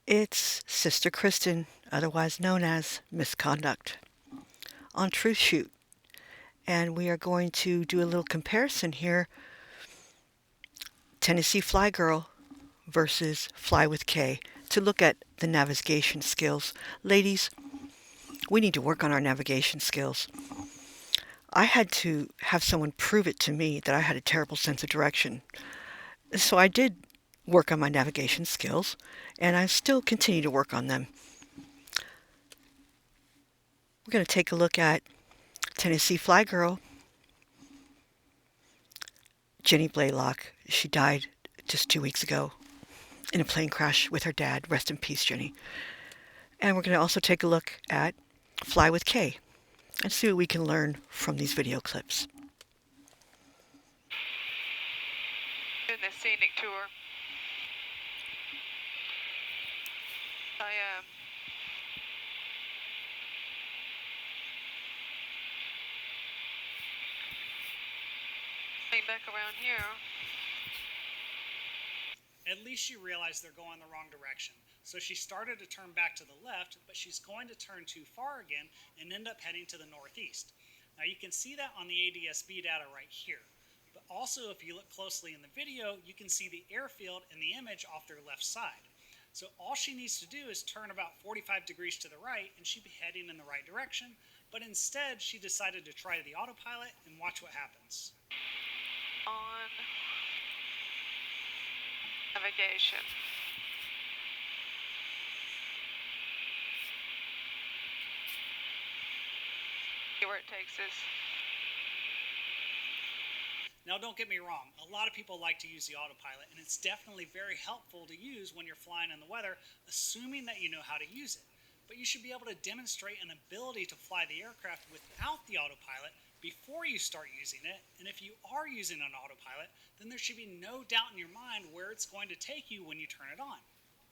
It's Sister Kristen, otherwise known as Misconduct, on Truth Shoot. And we are going to do a little comparison here. Tennessee Flygirl versus Fly with K to look at the navigation skills. Ladies, we need to work on our navigation skills. I had to have someone prove it to me that I had a terrible sense of direction. So I did work on my navigation skills, and I still continue to work on them. We're going to take a look at Tennessee Flygirl, Jenny Blaylock. She died just 2 weeks ago in a plane crash with her dad. Rest in peace, Jenny. And we're going to also take a look at Fly with K and see what we can learn from these video clips. In the scenic tour, I came back around here. At least she realized they're going the wrong direction. So she started to turn back to the left, but she's going to turn too far again and end up heading to the northeast. Now you can see that on the ADS-B data right here. But also if you look closely in the video, you can see the airfield and the image off their left side. So all she needs to do is turn about 45 degrees to the right and she'd be heading in the right direction. But instead, she decided to try the autopilot and watch what happens. On navigation. See where it takes us. Now don't get me wrong, a lot of people like to use the autopilot, and it's definitely very helpful to use when you're flying in the weather, assuming that you know how to use it. But you should be able to demonstrate an ability to fly the aircraft without the autopilot before you start using it, and if you are using an autopilot, then there should be no doubt in your mind where it's going to take you when you turn it on.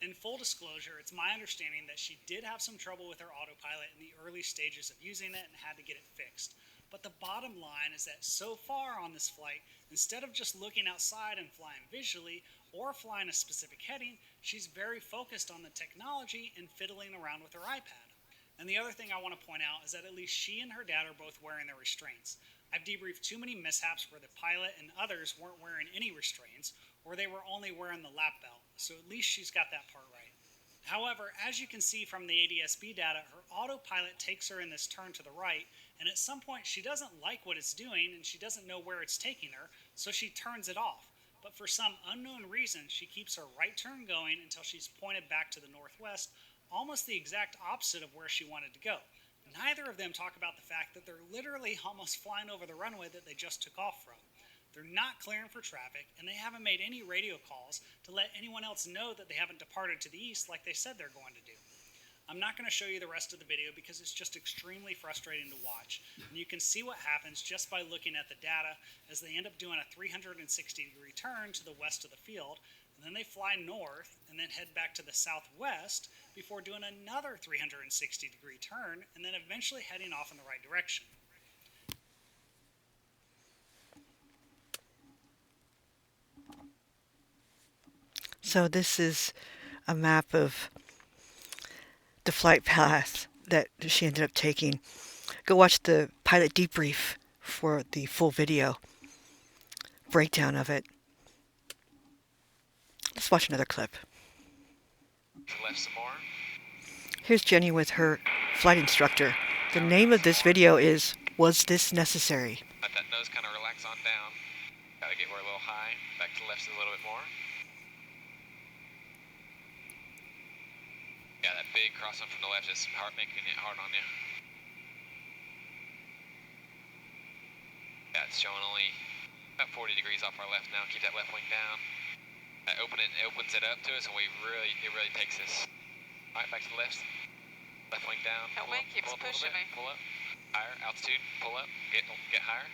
In full disclosure, it's my understanding that she did have some trouble with her autopilot in the early stages of using it and had to get it fixed. But the bottom line is that so far on this flight, instead of just looking outside and flying visually or flying a specific heading, she's very focused on the technology and fiddling around with her iPad. And the other thing I want to point out is that at least she and her dad are both wearing their restraints. I've debriefed too many mishaps where the pilot and others weren't wearing any restraints, or they were only wearing the lap belt, so at least she's got that part right. However, as you can see from the ADS-B data, her autopilot takes her in this turn to the right, and at some point she doesn't like what it's doing and she doesn't know where it's taking her, so she turns it off. But for some unknown reason, she keeps her right turn going until she's pointed back to the northwest, almost the exact opposite of where she wanted to go. Neither of them talk about the fact that they're literally almost flying over the runway that they just took off from. They're not clearing for traffic, and they haven't made any radio calls to let anyone else know that they haven't departed to the east like they said they're going to do. I'm not going to show you the rest of the video because it's just extremely frustrating to watch, and you can see what happens just by looking at the data as they end up doing a 360-degree turn to the west of the field, and then they fly north and then head back to the southwest before doing another 360-degree turn and then eventually heading off in the right direction. So this is a map of the flight path that she ended up taking. Go watch the pilot debrief for the full video breakdown of it. Let's watch another clip. Left some more. Here's Jenny with her flight instructor. The name of this video is Was This Necessary? Let that nose kind of relax on down. Gotta get her a little high. Back to the left a little bit more. Yeah, that big crosswind from the left is making it hard on you. Yeah, it's showing only about 40 degrees off our left now. Keep that left wing down. It opens it up to us, and it really takes us. All right, back to the left. Left wing down. That wing keeps pushing me. Pull up. Higher altitude. Pull up. Get higher.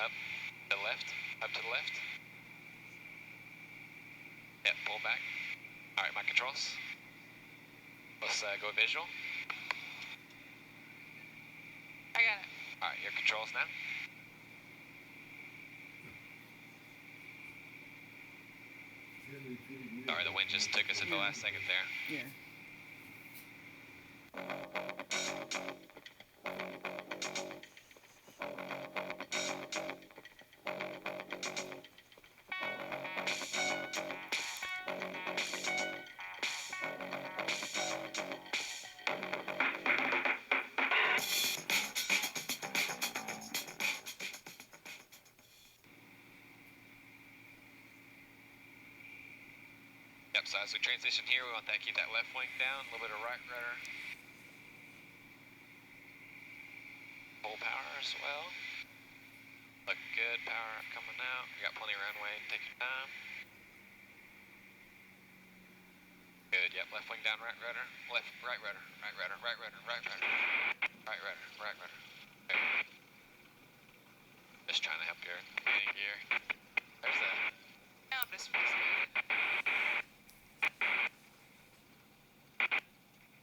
Up to the left. Up to the left. Yep. Pull back. All right, my controls. Let's go visual. I got it. All right, your controls now. Sorry, the wind just took us at the last second there. Yeah. Yep, so as we transition here, we want that keep that left wing down, a little bit of right rudder. Full power as well. Look good, power coming out. We got plenty of runway, take your time. Good, yep, left wing down, right rudder. Right rudder, right rudder, right rudder, right rudder. Right rudder, right rudder. Good. Just trying to help your landing gear. There's that. Now I'm just fascinated.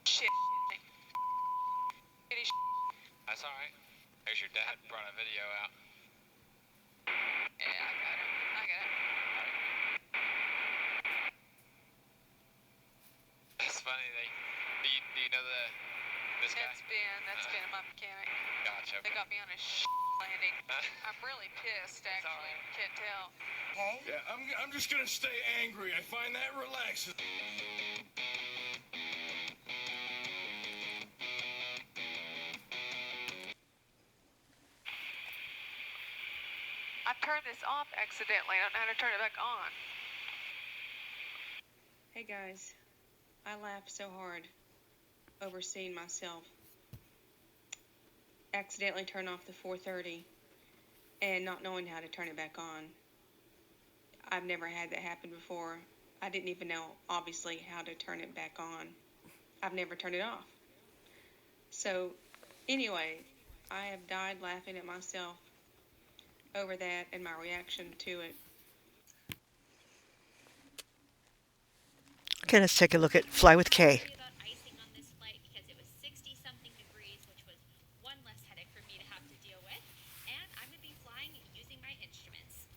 Shit. Shitty shit. That's alright. There's your dad, brought a video out. Yeah, I got it. I got it. It's funny, do you know this guy? That's been my mechanic. Gotcha. They got me on a landing. I'm really pissed, actually. alright. Can't tell. Yeah, I'm just gonna stay angry. I find that relaxing. I turned this off accidentally. I don't know how to turn it back on. Hey guys, I laughed so hard over seeing myself accidentally turn off the 430 and not knowing how to turn it back on. I've never had that happen before. I didn't even know, obviously, how to turn it back on. I've never turned it off. So, anyway, I have died laughing at myself over that and my reaction to it. Okay, let's take a look at Fly with K. About icing on this flight because it was 60-something degrees, which was one less headache for me to have to deal with, and I'm going to be flying using my instruments.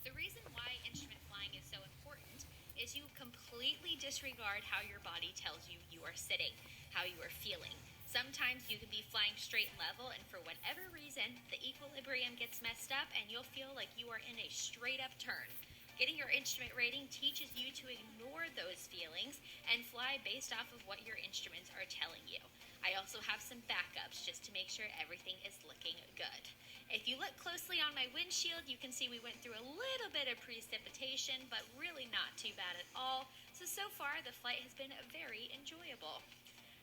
The reason why instrument flying is so important is you completely disregard how your body tells you you are sitting, how you are feeling. Sometimes you can be flying straight and level, and for whatever reason, the equilibrium gets messed up and you'll feel like you are in a straight up turn. Getting your instrument rating teaches you to ignore those feelings and fly based off of what your instruments are telling you. I also have some backups just to make sure everything is looking good. If you look closely on my windshield, you can see we went through a little bit of precipitation, but really not too bad at all. So far, the flight has been very enjoyable.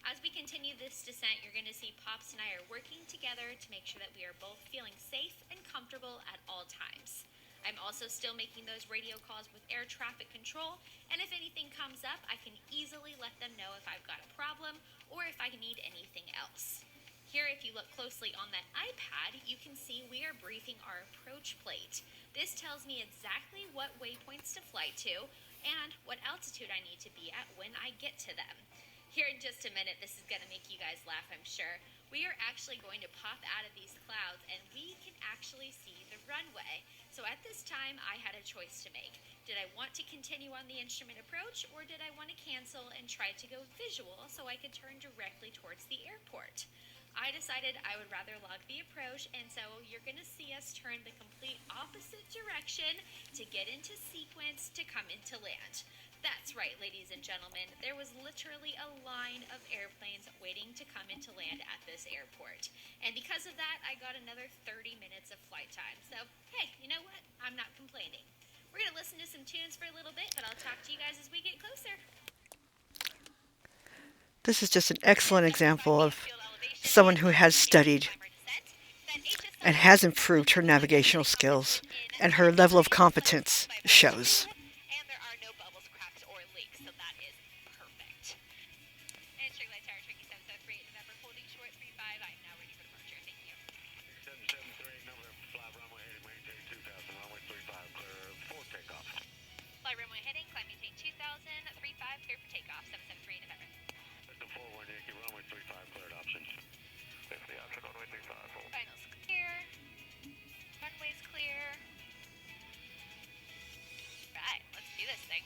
As we continue this descent, you're going to see Pops and I are working together to make sure that we are both feeling safe and comfortable at all times. I'm also still making those radio calls with air traffic control, and if anything comes up, I can easily let them know if I've got a problem or if I need anything else. Here, if you look closely on that iPad, you can see we are briefing our approach plate. This tells me exactly what waypoints to fly to and what altitude I need to be at when I get to them. Here in just a minute, this is going to make you guys laugh, I'm sure. We are actually going to pop out of these clouds and we can actually see the runway. So at this time, I had a choice to make. Did I want to continue on the instrument approach, or did I want to cancel and try to go visual so I could turn directly towards the airport? I decided I would rather log the approach, and so you're going to see us turn the complete opposite direction to get into sequence to come into land. That's right, ladies and gentlemen, there was literally a line of airplanes waiting to come into land at this airport. And because of that, I got another 30 minutes of flight time. So, hey, you know what? I'm not complaining. We're going to listen to some tunes for a little bit, but I'll talk to you guys as we get closer. This is just an excellent example of someone who has studied and has improved her navigational skills, and her level of competence shows. And there are no bubbles, cracks, or leaks, so that is perfect. And Sugar Light Tower, Turkey 773, November, holding short 35. I'm now ready for departure. Thank you. 773, number 5 runway heading, maintain 2000, runway 35, clear for takeoff. Fly runway heading, climb maintain 2000, 35, clear for takeoff, 773, November. That's the 41 Yankee, runway 35, cleared options. 50 option, runway 35, hold. Finals clear. Runway's clear. Right, let's do do this thing.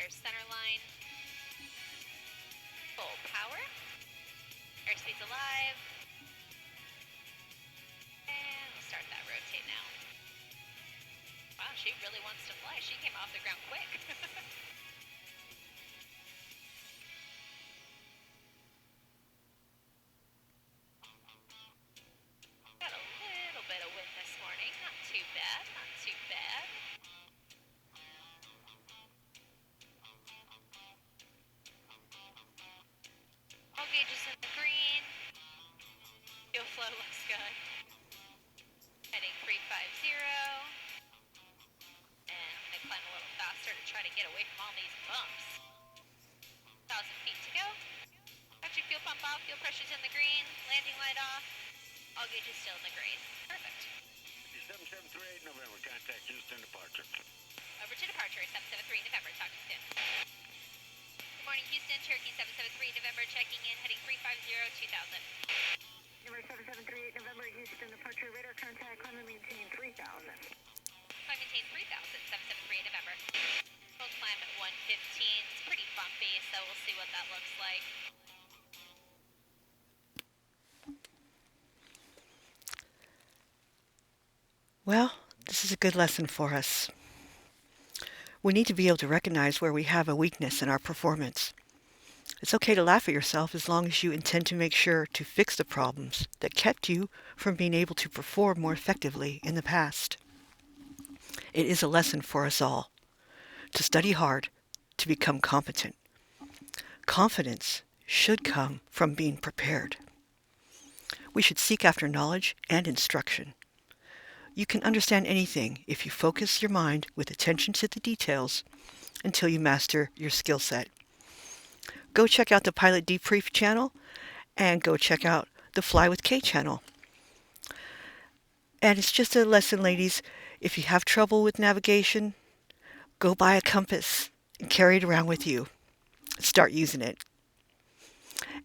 Air center line. Full power. Airspeed's alive. And we'll start that rotate now. Wow, she really wants to fly. She came off the ground quick. Got a little bit of wind this morning. Not too bad, not too bad. All gauges in the green. Fuel flow looks good. Heading 350. And I'm gonna climb a little faster to try to get away from all these bumps. 1,000 feet to go. Got your fuel pump off, fuel pressure's in the green, landing light off. All gauges still in the green. Perfect. 7738 November, contact Houston departure. Over to departure, 773 November. Talk to you soon. Good morning, Houston. Cherokee 773 November checking in, heading 350, 2000. Number 7738 November, Houston departure, radar contact, climb and maintain 3000. Climb maintain 3000, 773 November. We'll climb at 115. It's pretty bumpy, so we'll see what that looks like. Well, this is a good lesson for us. We need to be able to recognize where we have a weakness in our performance. It's okay to laugh at yourself as long as you intend to make sure to fix the problems that kept you from being able to perform more effectively in the past. It is a lesson for us all to study hard, to become competent. Confidence should come from being prepared. We should seek after knowledge and instruction. You can understand anything if you focus your mind with attention to the details until you master your skill set. Go check out the Pilot Debrief channel and go check out the Fly with K channel. And it's just a lesson, ladies. If you have trouble with navigation, go buy a compass and carry it around with you. Start using it.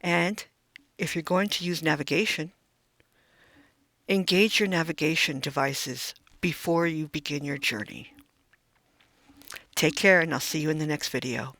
And if you're going to use navigation, engage your navigation devices before you begin your journey. Take care, and I'll see you in the next video.